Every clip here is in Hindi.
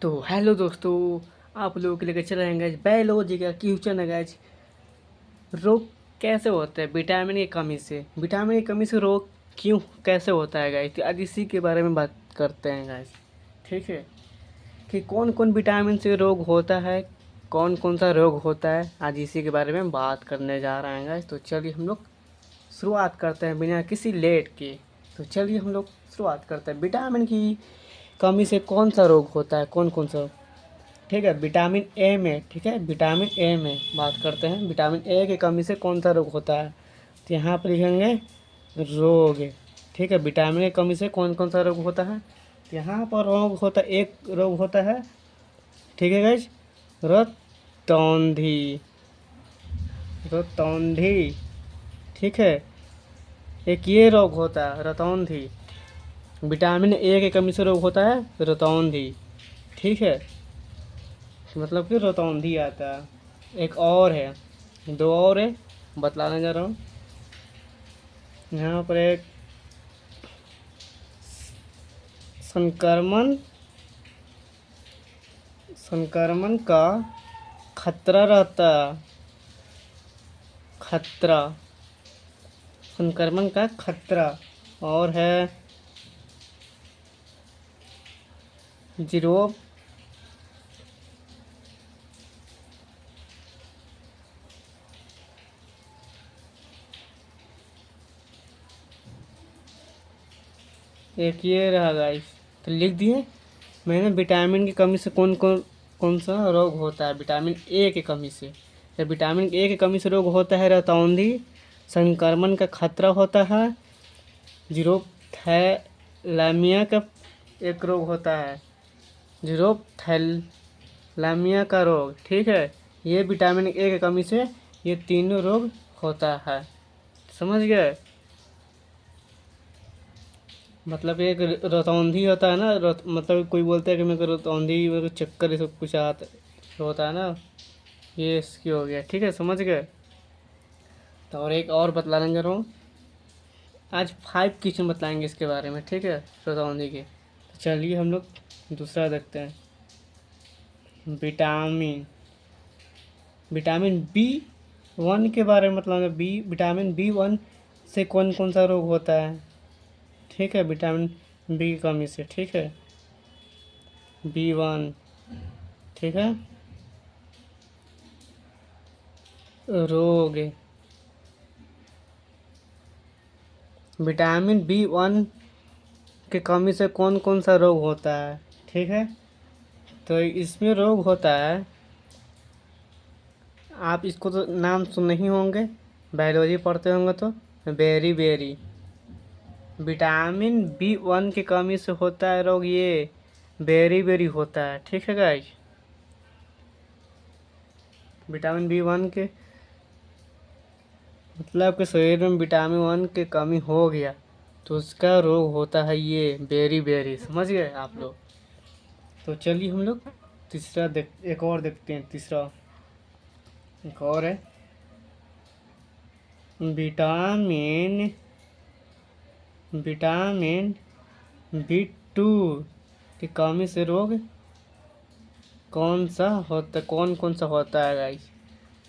तो हेलो दोस्तों, आप लोगों के लेकर चल रहे हैं गाइज बायोलॉजी का क्वेश्चन है गाइज। रोग कैसे होता है विटामिन की कमी से? विटामिन की कमी से रोग क्यों कैसे होता है गाइज? तो आज इसी के बारे में बात करते हैं गाइज। ठीक है कि कौन कौन विटामिन से रोग होता है, कौन कौन सा रोग होता है, आज इसी के बारे में बात करने जा रहे हैं गाइज। तो चलिए हम लोग शुरुआत करते हैं बिना किसी लेट के। तो चलिए हम लोग शुरुआत करते हैं। विटामिन की कमी से कौन सा रोग होता है, कौन कौन सा? ठीक है, विटामिन ए में, ठीक है, विटामिन ए में बात करते हैं। विटामिन ए की कमी से कौन सा रोग होता है? तो यहाँ पर लिखेंगे रोग। ठीक है, विटामिन की कमी से कौन कौन सा रोग होता है? तो यहाँ पर रोग होता है, एक रोग होता है, ठीक है गाइज, रतौंधी। रतौंधी, ठीक है, एक ये रोग होता है रतौंधी। विटामिन ए की कमी से रोग होता है रतौंधी। ठीक है, मतलब कि रतौंधी आता है। एक और है, दो और है, बतलाने जा रहा हूँ। यहाँ पर एक संक्रमण संक्रमण का खतरा रहता है। खतरा, संक्रमण का खतरा। और है जीरो, एक ये रहा गाइस। तो लिख दिए मैंने, विटामिन की कमी से कौन कौन कौन सा रोग होता है विटामिन ए की कमी से? या विटामिन ए की कमी से रोग होता है रतौंधी, संक्रमण का खतरा होता है, जीरोथैलामिया का एक रोग होता है, जीरोथैलामिया का रोग। ठीक है, ये विटामिन ए की कमी से ये तीनों रोग होता है। समझ गए? मतलब एक रतौंधी होता है ना, मतलब कोई बोलता है कि मेरे को रतौंधी, मेरे को चक्कर, ये सब कुछ आता होता है ना, ये इसकी हो गया। ठीक है, समझ गए? तो और एक और बतलाने जा रहा हूँ। आज 5 क्वेश्चन बतलाएंगे इसके बारे में, ठीक है, रतौंधी के। तो चलिए हम लोग दूसरा देखते हैं। विटामिन विटामिन बी 1 के बारे में मतलब विटामिन बी 1 से कौन कौन सा रोग होता है? ठीक है, विटामिन बी की कमी से। ठीक है, बी 1, ठीक है, रोग। विटामिन बी 1 की कमी से कौन कौन सा रोग होता है? ठीक है, तो इसमें रोग होता है, आप इसको तो नाम सुने ही होंगे, बायोलॉजी पढ़ते होंगे तो, बेरी बेरी। विटामिन बी 1 की कमी से होता है रोग ये बेरी बेरी होता है। ठीक है गाइस, विटामिन बी 1 के मतलब कि शरीर में विटामिन 1 की कमी हो गया तो उसका रोग होता है ये बेरी बेरी। समझ गए आप लोग? तो चलिए हम लोग तीसरा एक और देखते हैं। तीसरा एक और है, विटामिन विटामिन बी 2 की कमी से रोग कौन कौन सा होता है गाइस?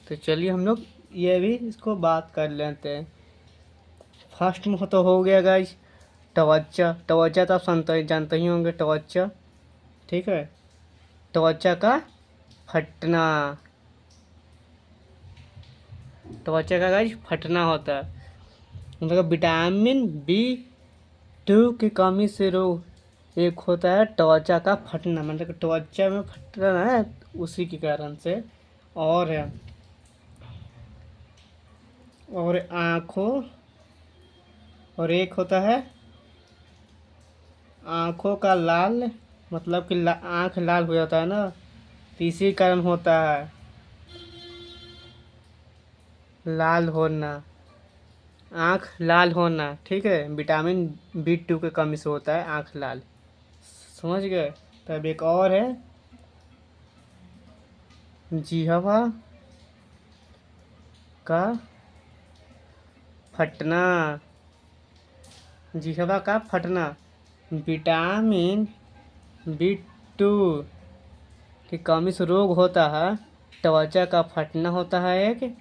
तो चलिए हम लोग ये भी इसको बात कर लेते हैं। फर्स्ट में तो हो गया गाइस त्वचा। त्वचा तो आप जानते ही होंगे, त्वचा। ठीक है, त्वचा का फटना। त्वचा का गाइस फटना होता है। मतलब विटामिन बी 2 की कमी से रोग एक होता है त्वचा का फटना, मतलब कि त्वचा में फटना है उसी के कारण से। और है, और आँखों, और एक होता है आँखों का लाल, मतलब कि आँख लाल हो जाता है ना, तो इसी कारण होता है लाल होना, आँख लाल होना। ठीक है, विटामिन बी 2 की कमी से होता है आँख लाल। समझ गए? तब एक और है, जिह्वा का फटना। जिह्वा का फटना, विटामिन बी 2 कि कमी से रोग होता है, त्वचा का फटना होता है एक,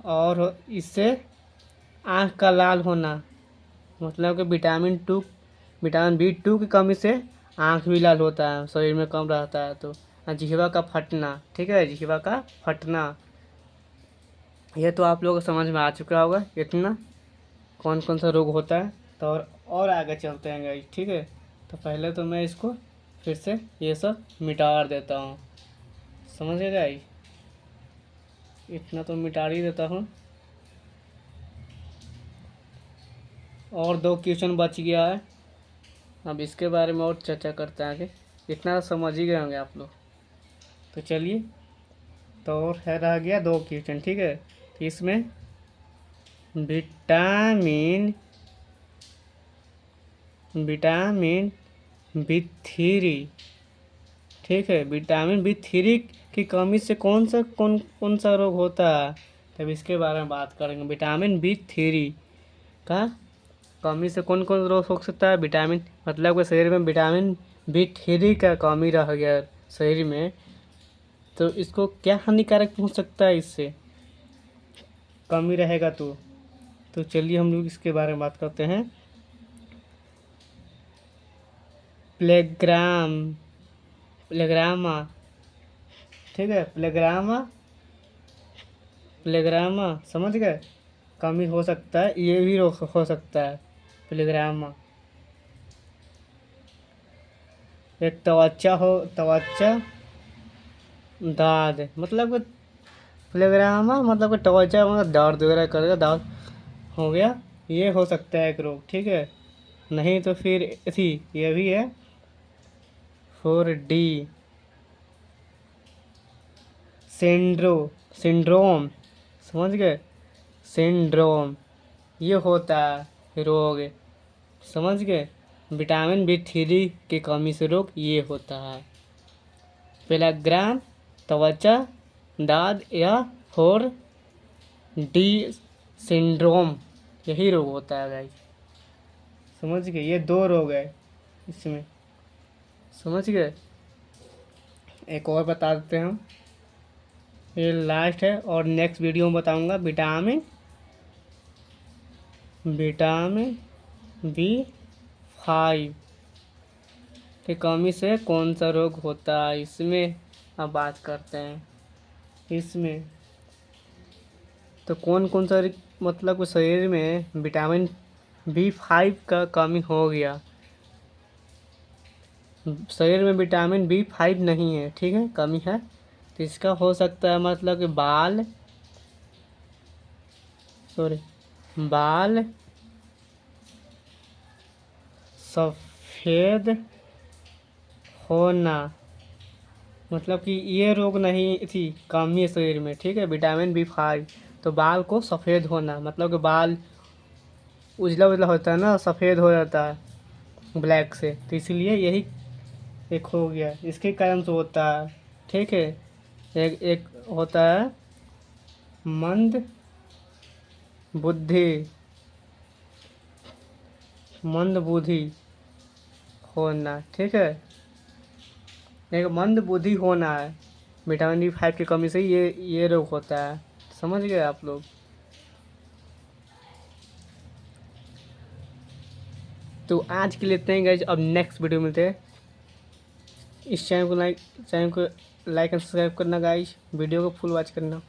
और इससे आँख का लाल होना, मतलब कि विटामिन B2 की कमी से आँख भी लाल होता है, शरीर में कम रहता है तो। जिह्वा का फटना, ठीक है, जिह्वा का फटना, ये तो आप लोगों को समझ में आ चुका होगा इतना कौन कौन सा रोग होता है। तो और आगे चलते हैं गाइस, ठीक है। तो पहले तो मैं इसको फिर से ये सब मिटा देता हूँ, समझ गए गाइस, इतना तो मिटा ही देता हूँ। और 2 क्वेश्चन बच गया है, अब इसके बारे में और चर्चा करते हैं आगे। इतना तो समझ ही गए होंगे आप लोग। तो चलिए, तो और है रह गया 2 क्वेश्चन, ठीक है। तो इसमें विटामिन B3, ठीक है, विटामिन B3 की कमी से कौन सा रोग होता है, तब इसके बारे में बात करेंगे। विटामिन B3 का कमी से कौन कौन रोग हो सकता है। विटामिन मतलब कि शरीर में विटामिन B3 का कमी रह गया शरीर में, तो इसको क्या हानिकारक हो सकता है, इससे कमी रहेगा तो चलिए हम लोग इसके बारे में बात करते हैं। प्लेग्रामा, ठीक है, प्लेग्रामा समझ गए, कमी हो सकता है, ये भी हो सकता है प्लेग्रामा। एक त्वचा दाद, मतलब प्लेग्रामा मतलब कि त्वचा मतलब दर्द वगैरह करेगा, दाद हो गया, ये हो सकता है एक रोग, ठीक है। नहीं तो फिर इसी ये भी है 4D सिंड्रोम, समझ गए, सिंड्रोम, ये होता है रोग, समझ गए। विटामिन B3 की कमी से रोग ये होता है। प्लेग्राम, त्वचा दाद या 4D सिंड्रोम, यही रोग होता है गाइस, समझ गए। ये 2 रोग है इसमें, समझ गए। एक और बता देते हैं हम, ये लास्ट है और नेक्स्ट वीडियो में बताऊंगा विटामिन B5 की कमी से कौन सा रोग होता है, इसमें अब बात करते हैं। इसमें तो कौन सा मतलब शरीर में विटामिन B5 का कमी हो गया, शरीर में विटामिन B5 नहीं है, ठीक है, कमी है, तो इसका हो सकता है मतलब कि बाल सफ़ेद होना, मतलब कि ये रोग नहीं थी, कमी है शरीर में, ठीक है, विटामिन B5, तो बाल को सफ़ेद होना, मतलब कि बाल उजला होता है ना, सफ़ेद हो जाता है ब्लैक से, तो इसलिए यही एक हो गया, इसके कारण से होता है, ठीक है। एक होता है मंद बुद्धि होना, ठीक है, एक मंद बुद्धि होना है, विटामिन B5 की कमी से ये रोग होता है, समझ गए आप लोग। तो आज के लिए इतना ही गाइस, अब नेक्स्ट वीडियो मिलते हैं। इस चैनल को लाइक एंड सब्सक्राइब करना गाइस, वीडियो को फुल वॉच करना।